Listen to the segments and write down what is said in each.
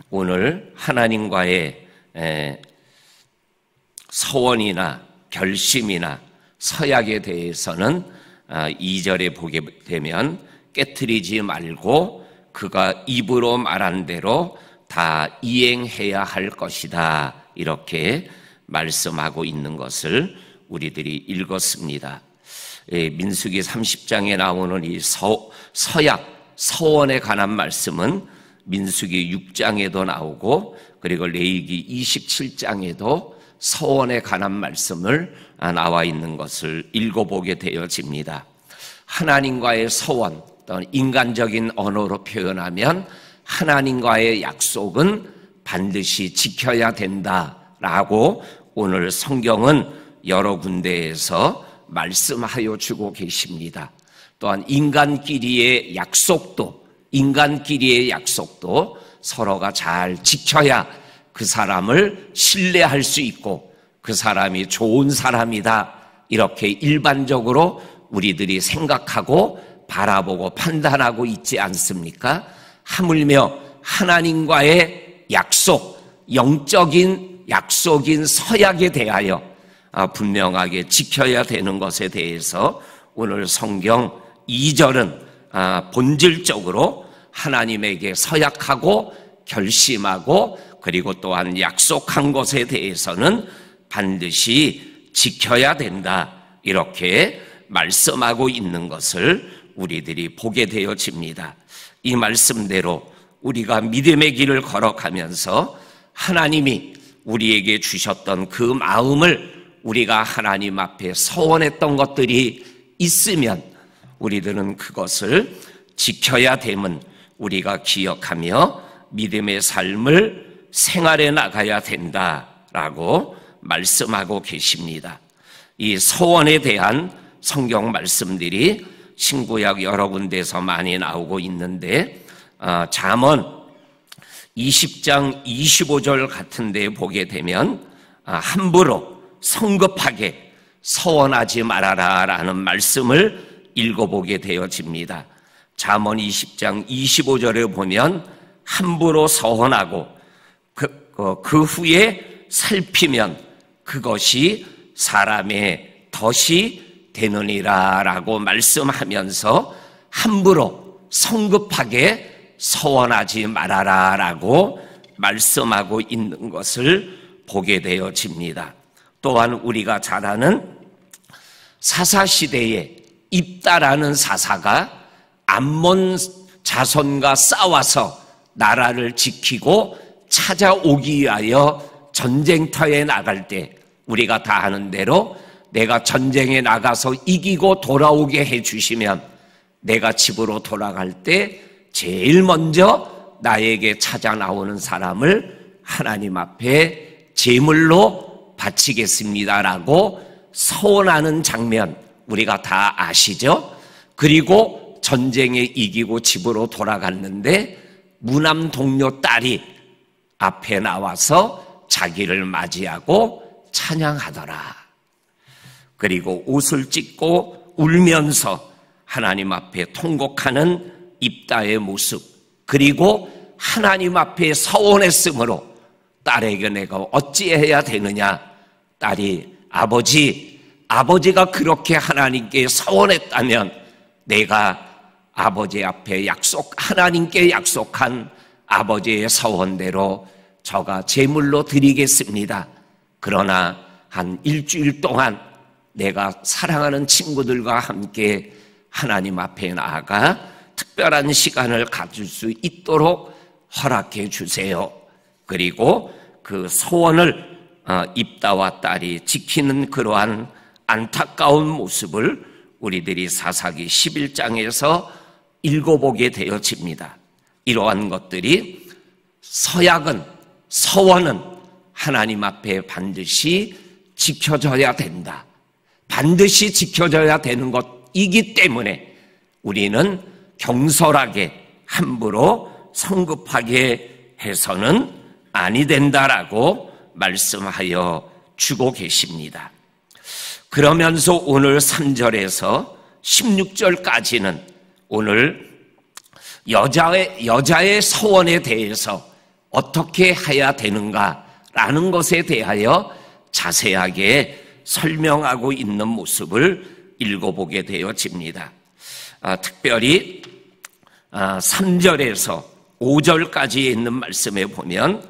오늘 하나님과의 서원이나 결심이나 서약에 대해서는 2절에 보게 되면 깨트리지 말고 그가 입으로 말한 대로 다 이행해야 할 것이다, 이렇게 말씀하고 있는 것을 우리들이 읽었습니다. 민수기 30장에 나오는 이 서약, 서원에 관한 말씀은 민수기 6장에도 나오고, 그리고 레위기 27장에도 서원에 관한 말씀을 나와 있는 것을 읽어보게 되어집니다. 하나님과의 서원, 또는 인간적인 언어로 표현하면 하나님과의 약속은 반드시 지켜야 된다라고 오늘 성경은 여러 군데에서 말씀하여 주고 계십니다. 또한 인간끼리의 약속도 서로가 잘 지켜야 그 사람을 신뢰할 수 있고 그 사람이 좋은 사람이다, 이렇게 일반적으로 우리들이 생각하고 바라보고 판단하고 있지 않습니까? 하물며 하나님과의 약속, 영적인 약속인 서약에 대하여 분명하게 지켜야 되는 것에 대해서 오늘 성경 2절은 본질적으로 하나님에게 서약하고 결심하고 그리고 또한 약속한 것에 대해서는 반드시 지켜야 된다, 이렇게 말씀하고 있는 것을 우리들이 보게 되어집니다. 이 말씀대로 우리가 믿음의 길을 걸어가면서 하나님이 우리에게 주셨던 그 마음을 우리가 하나님 앞에 서원했던 것들이 있으면 우리들은 그것을 지켜야 됨은 우리가 기억하며 믿음의 삶을 생활해 나가야 된다라고 말씀하고 계십니다. 이 서원에 대한 성경 말씀들이 신구약 여러 군데서 많이 나오고 있는데, 잠언 20장 25절 같은 데 보게 되면 함부로 성급하게 서원하지 말아라 라는 말씀을 읽어보게 되어집니다. 잠언 20장 25절에 보면 함부로 서원하고 그 후에 살피면 그것이 사람의 덫이 되느니라 라고 말씀하면서 함부로 성급하게 서원하지 말아라 라고 말씀하고 있는 것을 보게 되어집니다. 또한 우리가 잘 아는 사사시대에 입다라는 사사가 암몬 자손과 싸워서 나라를 지키고 찾아오기 위하여 전쟁터에 나갈 때 우리가 다 아는 대로 내가 전쟁에 나가서 이기고 돌아오게 해주시면 내가 집으로 돌아갈 때 제일 먼저 나에게 찾아 나오는 사람을 하나님 앞에 제물로 바치겠습니다라고 서원하는 장면 우리가 다 아시죠? 그리고 전쟁에 이기고 집으로 돌아갔는데 무남 동료 딸이 앞에 나와서 자기를 맞이하고 찬양하더라. 그리고 옷을 찢고 울면서 하나님 앞에 통곡하는 입다의 모습, 그리고 하나님 앞에 서원했으므로 딸에게 내가 어찌해야 되느냐? 딸이 아버지가 그렇게 하나님께 서원했다면 내가 아버지 앞에 하나님께 약속한 아버지의 서원대로 저가 제물로 드리겠습니다. 그러나 한 일주일 동안 내가 사랑하는 친구들과 함께 하나님 앞에 나아가 특별한 시간을 가질 수 있도록 허락해 주세요. 그리고 그 소원을 입다와 딸이 지키는 그러한 안타까운 모습을 우리들이 사사기 11장에서 읽어보게 되어집니다. 이러한 것들이 서원은 하나님 앞에 반드시 지켜져야 된다. 반드시 지켜져야 되는 것이기 때문에 우리는 경솔하게 함부로 성급하게 해서는 아니 된다라고 말씀하여 주고 계십니다. 그러면서 오늘 3절에서 16절까지는 오늘 여자의 서원에 대해서 어떻게 해야 되는가라는 것에 대하여 자세하게 설명하고 있는 모습을 읽어보게 되어집니다. 특별히 3절에서 5절까지에 있는 말씀에 보면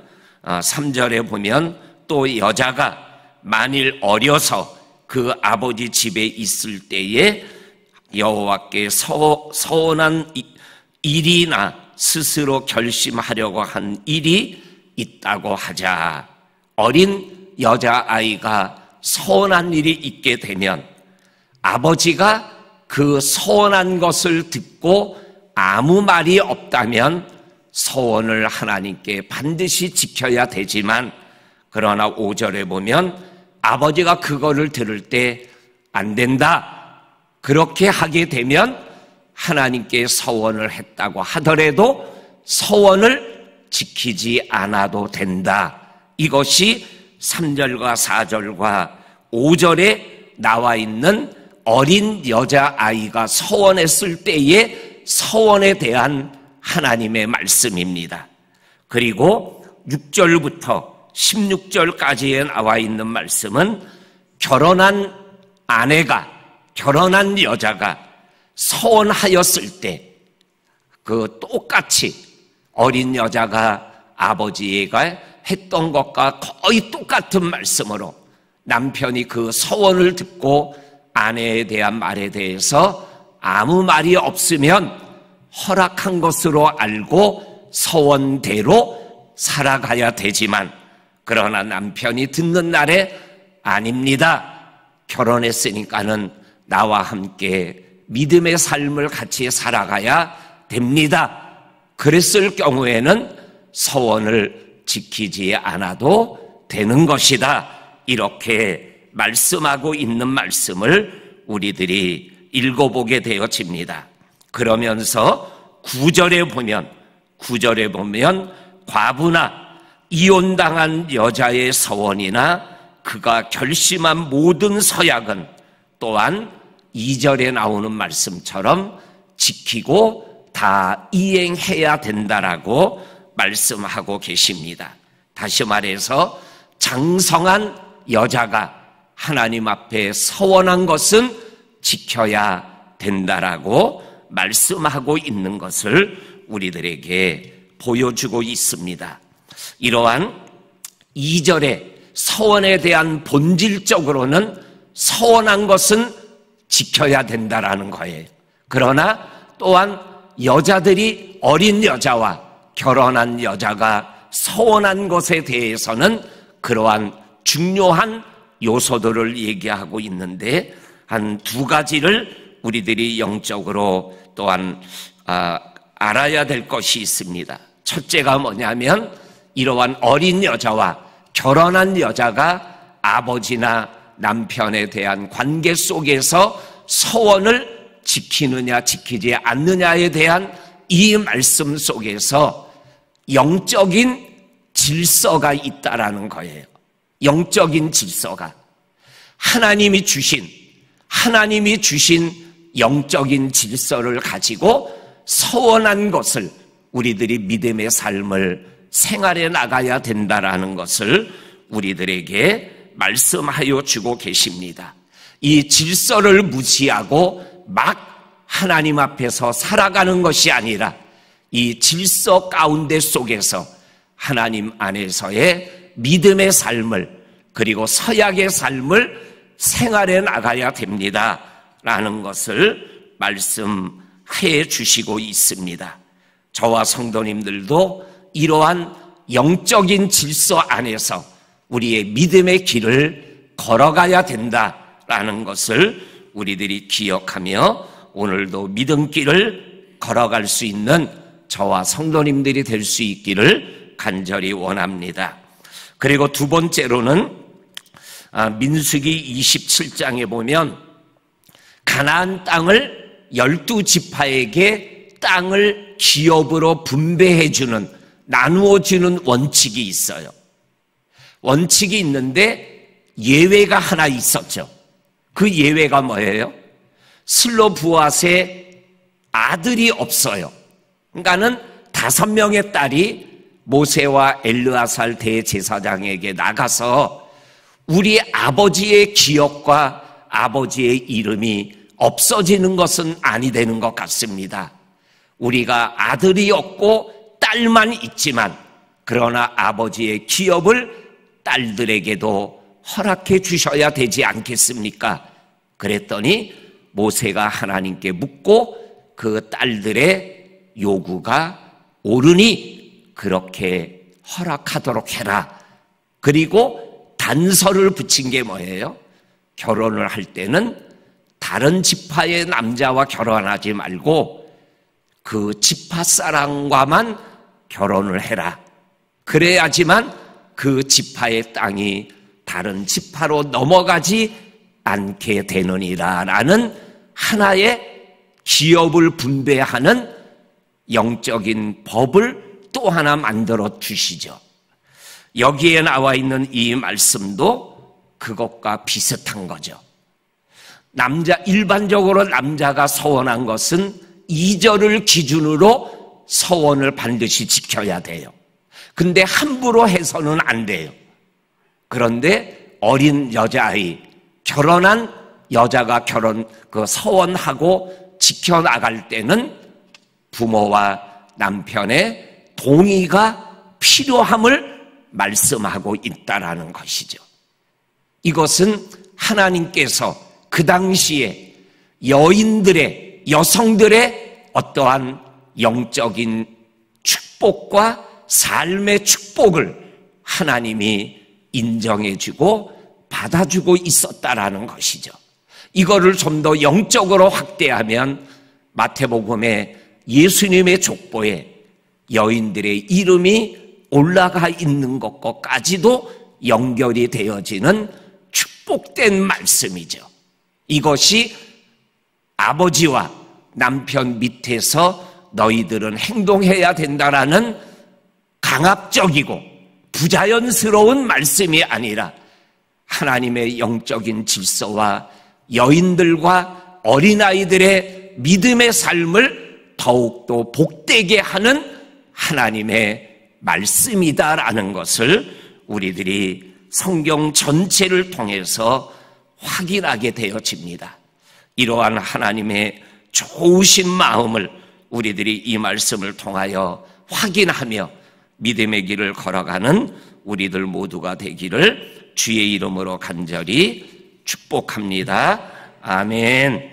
3절에 보면 또 여자가 만일 어려서 그 아버지 집에 있을 때에 여호와께 서원한 일이나 스스로 결심하려고 한 일이 있다고 하자. 어린 여자아이가 서원한 일이 있게 되면 아버지가 그 서원한 것을 듣고 아무 말이 없다면 서원을 하나님께 반드시 지켜야 되지만, 그러나 5절에 보면 아버지가 그거를 들을 때 안 된다, 그렇게 하게 되면 하나님께 서원을 했다고 하더라도 서원을 지키지 않아도 된다. 이것이 3절과 4절과 5절에 나와 있는 어린 여자아이가 서원했을 때의 서원에 대한 하나님의 말씀입니다. 그리고 6절부터 16절까지에 나와 있는 말씀은 결혼한 아내가, 결혼한 여자가 서원하였을 때 그 똑같이 어린 여자가 아버지가 했던 것과 거의 똑같은 말씀으로 남편이 그 서원을 듣고 아내에 대한 말에 대해서 아무 말이 없으면 허락한 것으로 알고 서원대로 살아가야 되지만, 그러나 남편이 듣는 날에 아닙니다, 결혼했으니까는 나와 함께 믿음의 삶을 같이 살아가야 됩니다, 그랬을 경우에는 서원을 지키지 않아도 되는 것이다, 이렇게 말씀하고 있는 말씀을 우리들이 읽어보게 되어집니다. 그러면서 9절에 보면 과부나 이혼당한 여자의 서원이나 그가 결심한 모든 서약은 또한 2절에 나오는 말씀처럼 지키고 다 이행해야 된다라고 말씀하고 계십니다. 다시 말해서 장성한 여자가 하나님 앞에 서원한 것은 지켜야 된다라고 말씀하고 있는 것을 우리들에게 보여주고 있습니다. 이러한 2절의 서원에 대한 본질적으로는 서원한 것은 지켜야 된다라는 거예요. 그러나 또한 여자들이, 어린 여자와 결혼한 여자가 서원한 것에 대해서는 그러한 중요한 요소들을 얘기하고 있는데, 한 두 가지를 우리들이 영적으로 또한 알아야 될 것이 있습니다. 첫째가 뭐냐면, 이러한 어린 여자와 결혼한 여자가 아버지나 남편에 대한 관계 속에서 서원을 지키느냐 지키지 않느냐에 대한 이 말씀 속에서 영적인 질서가 있다라는 거예요. 영적인 질서가 하나님이 주신 영적인 질서를 가지고 서원한 것을 우리들이 믿음의 삶을 생활해 나가야 된다라는 것을 우리들에게 말씀하여 주고 계십니다. 이 질서를 무시하고 막 하나님 앞에서 살아가는 것이 아니라 이 질서 가운데 속에서 하나님 안에서의 믿음의 삶을, 그리고 서약의 삶을 생활해 나가야 됩니다 라는 것을 말씀해 주시고 있습니다. 저와 성도님들도 이러한 영적인 질서 안에서 우리의 믿음의 길을 걸어가야 된다라는 것을 우리들이 기억하며 오늘도 믿음길을 걸어갈 수 있는 저와 성도님들이 될 수 있기를 간절히 원합니다. 그리고 두 번째로는 민수기 27장에 보면 가나안 땅을 12지파에게 땅을 기업으로 분배해주는, 나누어주는 원칙이 있어요. 원칙이 있는데 예외가 하나 있었죠. 그 예외가 뭐예요? 슬로브앗의 아들이 없어요. 그러니까는 5명의 딸이 모세와 엘르아살 대제사장에게 나가서 우리 아버지의 기억과 아버지의 이름이 없어지는 것은 아니 되는 것 같습니다. 우리가 아들이 없고 딸만 있지만 그러나 아버지의 기업을 딸들에게도 허락해 주셔야 되지 않겠습니까? 그랬더니 모세가 하나님께 묻고 그 딸들의 요구가 옳으니 그렇게 허락하도록 해라. 그리고 단서를 붙인 게 뭐예요? 결혼을 할 때는 다른 지파의 남자와 결혼하지 말고 그 지파 사람과만 결혼을 해라. 그래야지만 그 지파의 땅이 다른 지파로 넘어가지 않게 되느니라 라는 하나의 기업을 분배하는 영적인 법을 또 하나 만들어 주시죠. 여기에 나와 있는 이 말씀도 그것과 비슷한 거죠. 일반적으로 남자가 서원한 것은 2절을 기준으로 서원을 반드시 지켜야 돼요. 근데 함부로 해서는 안 돼요. 그런데 어린 여자아이, 결혼한 여자가 서원하고 지켜나갈 때는 부모와 남편의 동의가 필요함을 말씀하고 있다라는 것이죠. 이것은 하나님께서 그 당시에 여성들의 어떠한 영적인 축복과 삶의 축복을 하나님이 인정해주고 받아주고 있었다라는 것이죠. 이거를 좀 더 영적으로 확대하면 마태복음에 예수님의 족보에 여인들의 이름이 올라가 있는 것과까지도 연결이 되어지는 축복된 말씀이죠. 이것이 아버지와 남편 밑에서 너희들은 행동해야 된다라는 강압적이고 부자연스러운 말씀이 아니라 하나님의 영적인 질서와 여인들과 어린아이들의 믿음의 삶을 더욱더 복되게 하는 하나님의 말씀이다라는 것을 우리들이 성경 전체를 통해서 확인하게 되어집니다. 이러한 하나님의 좋으신 마음을 우리들이 이 말씀을 통하여 확인하며 믿음의 길을 걸어가는 우리들 모두가 되기를 주의 이름으로 간절히 축복합니다. 아멘.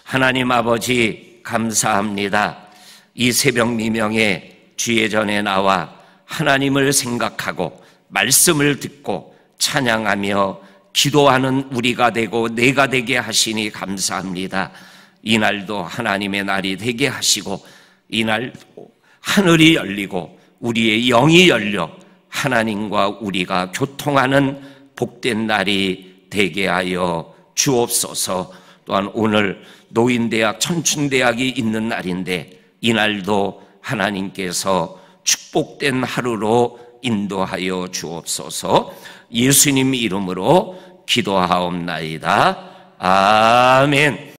하나님 아버지 감사합니다. 이 새벽 미명에 주의 전에 나와 하나님을 생각하고 말씀을 듣고 찬양하며 기도하는 우리가 되고 내가 되게 하시니 감사합니다. 이날도 하나님의 날이 되게 하시고 이날도 하늘이 열리고 우리의 영이 열려 하나님과 우리가 교통하는 복된 날이 되게 하여 주옵소서. 또한 오늘 노인대학, 청춘대학이 있는 날인데 이날도 하나님께서 축복된 하루로 인도하여 주옵소서. 예수님 이름으로 기도하옵나이다. 아멘.